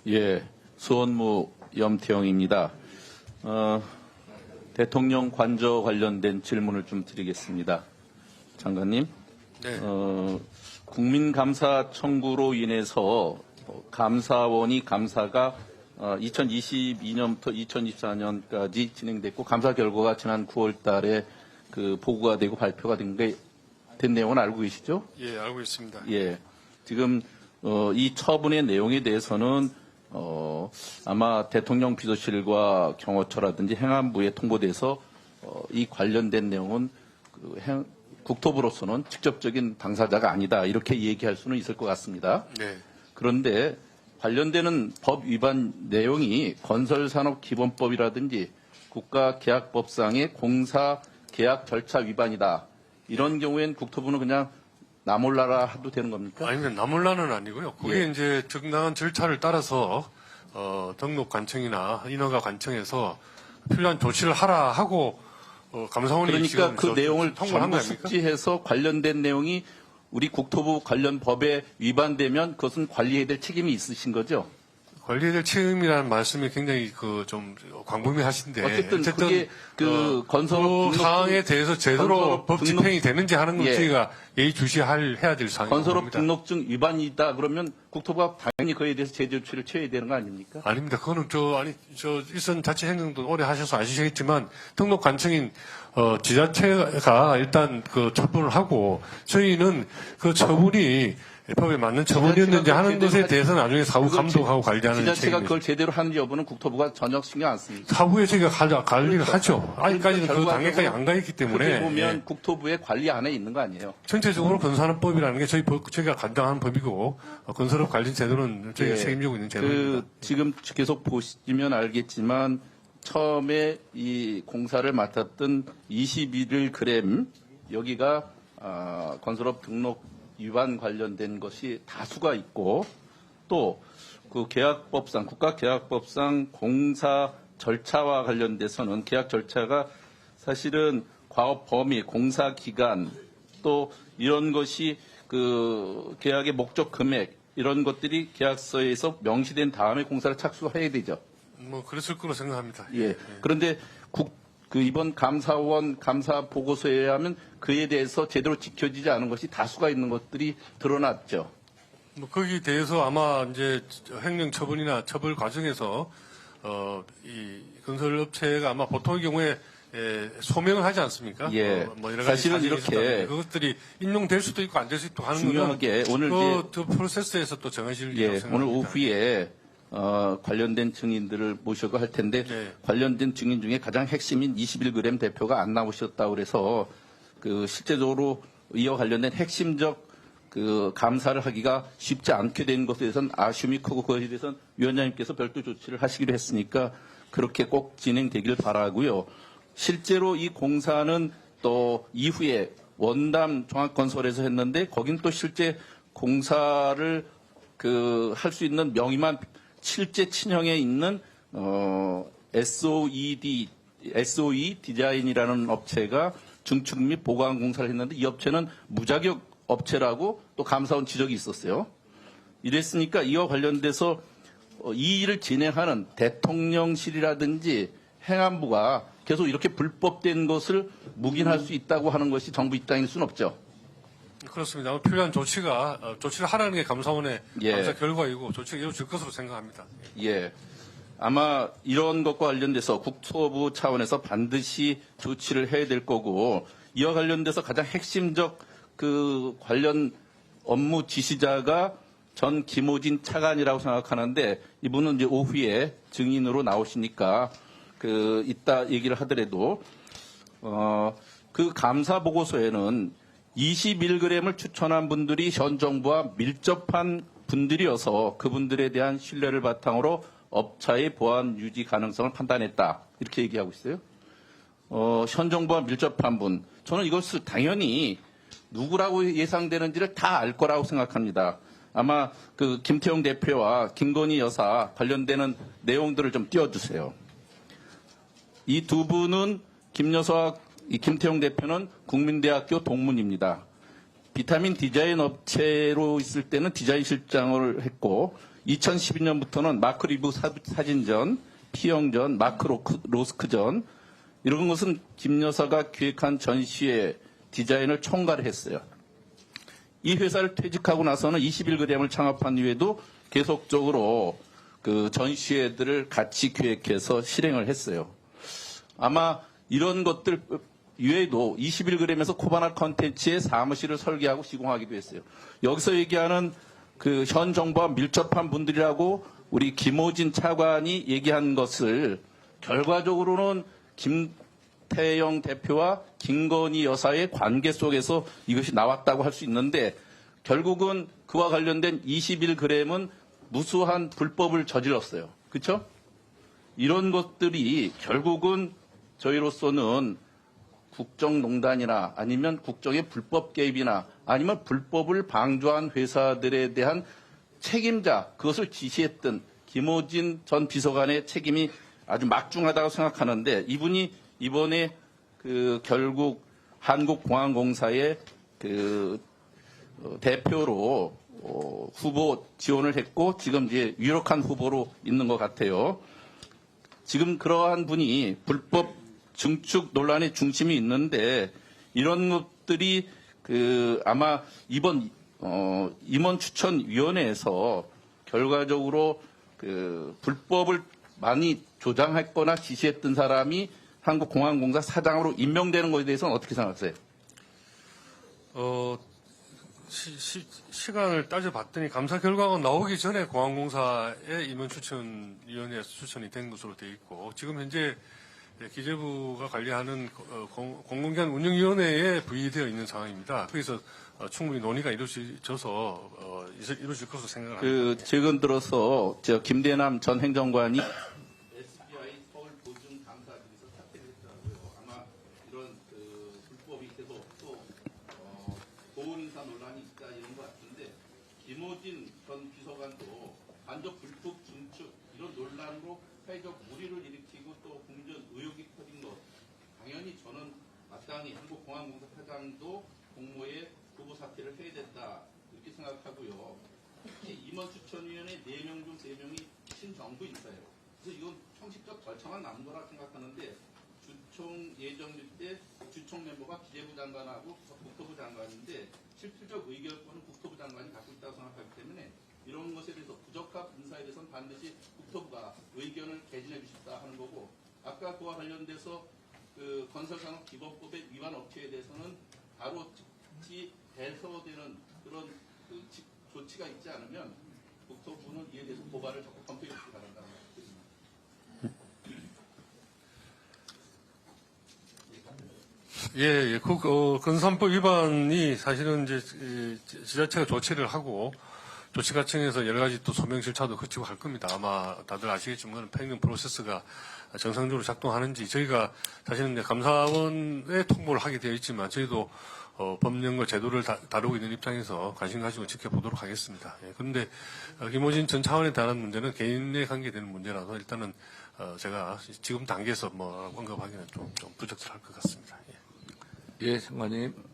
예, 수원무 염태영입니다. 대통령 관저 관련된 질문을 좀 드리겠습니다. 장관님, 네. 국민감사 청구로 인해서 감사원이 감사가 2022년부터 2024년까지 진행됐고 감사 결과가 지난 9월 달에 그 보고가 되고 발표가 된 내용은 알고 계시죠? 예, 알고 있습니다. 예. 지금 이 처분의 내용에 대해서는 아마 대통령 비서실과 경호처라든지 행안부에 통보돼서 이 관련된 내용은 국토부로서는 직접적인 당사자가 아니다 이렇게 얘기할 수는 있을 것 같습니다. 네. 그런데 관련되는 법 위반 내용이 건설산업기본법이라든지 국가계약법상의 공사 계약 절차 위반이다. 이런 경우엔 국토부는 그냥 나몰라라 해도 되는 겁니까? 아닙니다. 나몰라는 아니고요. 그게 예. 이제 정당한 절차를 따라서 등록 관청이나 인허가 관청에서 필요한 조치를 하라 하고 감사원이 그러니까 지금 그 내용을 통보한 거 전부 아닙니까? 숙지해서 관련된 내용이 우리 국토부 관련 법에 위반되면 그것은 관리해야 될 책임이 있으신 거죠? 관리해야 될 책임이라는 말씀이 굉장히 좀 광범위하신데 어쨌든 그게 건설 그 사항에 대해서 제대로 건설업 법 집행이 되는지 하는 건 예. 저희가 예의주시해야 될 사항입니다. 건설업 등록증 위반이다 그러면 국토부가 당연히 그에 대해서 제재 조치를 취해야 되는 거 아닙니까? 아닙니다. 그거는 일선 자치 행정도 오래 하셔서 아시겠지만 등록 관청인 지자체가 일단 그 처분을 하고 저희는 그 처분이 법에 맞는 처분이었는지 하는 것에 대해서 나중에 사후 감독하고 관리하는 지자체가 책임입니다. 그걸 제대로 하는지 여부는 국토부가 전혀 신경 안 씁니다. 사후에 저희가 관리를 하죠. 아직까지는 그 결과적으로 단계까지 안 가 있기 때문에 그렇게 보면 예. 국토부의 관리 안에 있는 거 아니에요? 전체적으로 건설업법이라는 게 저희가 관장하는 법이고 건설업 관리 제도는 저희가 예. 책임지고 있는 제도입니다. 지금 계속 보시면 알겠지만 처음에 이 공사를 맡았던 21g 여기가 건설업 등록 위반 관련된 것이 다수가 있고 또 그 계약법상 국가계약법상 공사 절차와 관련돼서는 계약 절차가 사실은 과업 범위, 공사 기간 또 이런 것이 그 계약의 목적 금액 이런 것들이 계약서에서 명시된 다음에 공사를 착수해야 되죠. 뭐 그랬을 거로 생각합니다. 예. 그런데 이번 감사원 감사 보고서에 의하면 그에 대해서 제대로 지켜지지 않은 것이 다수가 있는 것들이 드러났죠. 뭐 거기에 대해서 아마 이제 행정 처분이나 처벌 과정에서 이 건설업체가 아마 보통의 경우에 소명을 하지 않습니까? 예. 뭐 여러 가지 사실은 사정이 이렇게 있었다면 그것들이 인용될 수도 있고 안 될 수도 있고 하는 중요하게 오늘 그 프로세스에서 또 정해질 일이라고 오늘 생각합니다. 오후에 관련된 증인들을 모셔고 할 텐데 네. 관련된 증인 중에 가장 핵심인 21g 대표가 안 나오셨다고 그래서 그 실제적으로 이와 관련된 핵심적 그 감사를 하기가 쉽지 않게 된 것에 대해서는 아쉬움이 크고 그것에 대해서는 위원장님께서 별도 조치를 하시기로 했으니까 그렇게 꼭 진행되길 바라고요. 실제로 이 공사는 또 이후에 원담 종합건설에서 했는데 거긴 또 실제 공사를 할 수 있는 명의만 실제 친형에 있는 SOE 디자인이라는 업체가 증축 및 보강 공사를 했는데 이 업체는 무자격 업체라고 또 감사원 지적이 있었어요. 이랬으니까 이와 관련돼서 이 일을 진행하는 대통령실이라든지 행안부가 계속 이렇게 불법된 것을 묵인할 수 있다고 하는 것이 정부 입장일 수는 없죠. 그렇습니다. 필요한 조치를 하라는 게 감사원의 예. 감사 결과이고 조치가 이루어질 것으로 생각합니다. 예. 아마 이런 것과 관련돼서 국토부 차원에서 반드시 조치를 해야 될 거고 이와 관련돼서 가장 핵심적 그 관련 업무 지시자가 전 김호진 차관이라고 생각하는데 이분은 이제 오후에 증인으로 나오시니까 이따 얘기를 하더라도 그 감사 보고서에는 21g을 추천한 분들이 현 정부와 밀접한 분들이어서 그분들에 대한 신뢰를 바탕으로 업체의 보안 유지 가능성을 판단했다. 이렇게 얘기하고 있어요. 현 정부와 밀접한 분. 저는 이것을 당연히 누구라고 예상되는지를 다 알 거라고 생각합니다. 아마 그 김태형 대표와 김건희 여사 관련되는 내용들을 좀 띄워주세요. 이 두 분은 김태형 대표는 국민대학교 동문입니다. 비타민 디자인 업체로 있을 때는 디자인 실장을 했고 2012년부터는 마크 리브 사진전, 피영전, 마크 로스크전 이런 것은 김 여사가 기획한 전시회 디자인을 총괄 했어요. 이 회사를 퇴직하고 나서는 21g을 창업한 이후에도 계속적으로 그 전시회들을 같이 기획해서 실행을 했어요. 아마 이런 것들 이외에도 21g에서 코바나 컨텐츠의 사무실을 설계하고 시공하기도 했어요. 여기서 얘기하는 그 현 정부와 밀접한 분들이라고 우리 김호진 차관이 얘기한 것을 결과적으로는 김태영 대표와 김건희 여사의 관계 속에서 이것이 나왔다고 할 수 있는데 결국은 그와 관련된 21g은 무수한 불법을 저질렀어요. 그렇죠? 이런 것들이 결국은 저희로서는 국정농단이나 아니면 국정의 불법 개입이나 아니면 불법을 방조한 회사들에 대한 책임자, 그것을 지시했던 김호진 전 비서관의 책임이 아주 막중하다고 생각하는데 이분이 이번에 그 결국 한국공항공사의 그 대표로 후보 지원을 했고 지금 이제 유력한 후보로 있는 것 같아요. 지금 그러한 분이 불법 증축 논란의 중심이 있는데 이런 것들이 그 아마 이번 임원 추천위원회에서 결과적으로 그 불법을 많이 조장했거나 지시했던 사람이 한국공항공사 사장으로 임명되는 것에 대해서는 어떻게 생각하세요? 시간을 따져봤더니 감사 결과가 나오기 전에 공항공사의 임원추천위원회에서 추천이 된 것으로 되어 있고 지금 현재 기재부가 관리하는 공공기관 운영위원회에 부의되어 있는 상황입니다. 거기서 충분히 논의가 이루어져서 이루어질 것으로 생각을 합니다. 그 최근 들어서 김대남 전 행정관이 SBI 서울 보증 감사실에서 사퇴를 했더라고요. 아마 이런 그 불법이 계속 또 고운 인사 논란이 있다 이런 것 같은데 김호진 전 비서관도 간접 불법 증축 이런 논란으로 사회적 무리를 일으키고 또 국민적 의혹이 커진 것 당연히 저는 마땅히 한국공항공사 사장도 공모에 후보 사퇴를 해야 된다 이렇게 생각하고요. 특히 임원 추천위원회 4명 중 3명이 친정부 인사예요. 그래서 이건 형식적 절차만 남은 거라 생각하는데 주총 예정일 때 주총 멤버가 기재부 장관하고 국토부 장관인데 실질적 의결권은 국토부 장관이 갖고 있다고 생각하기 때문에 이런 것에 대해서 부적합 인사에 대해서는 반드시 국토부가 의견을 개진해 주십사 하는 거고 아까 그와 관련돼서 그 건설산업기본법의 위반 업체에 대해서는 바로 즉시 배서되는 그런 그 조치가 있지 않으면 국토부는 이에 대해서 고발을 적극 검토해 주시기 바란다는 말씀드립니다. 예. 건산법 위반이 사실은 이제 지자체가 조치를 하고 조치과정에서 여러 가지 또 소명 절차도 거치고 할 겁니다. 아마 다들 아시겠지만 팽령 프로세스가 정상적으로 작동하는지 저희가 사실은 이제 감사원에 통보를 하게 되어 있지만 저희도 법령과 제도를 다루고 있는 입장에서 관심 가지고 지켜보도록 하겠습니다. 예, 그런데 김호진 전 차관에 대한 문제는 개인에 관계되는 문제라서 일단은 제가 지금 단계에서 뭐 언급하기는 좀 부적절할 것 같습니다. 예, 장관님.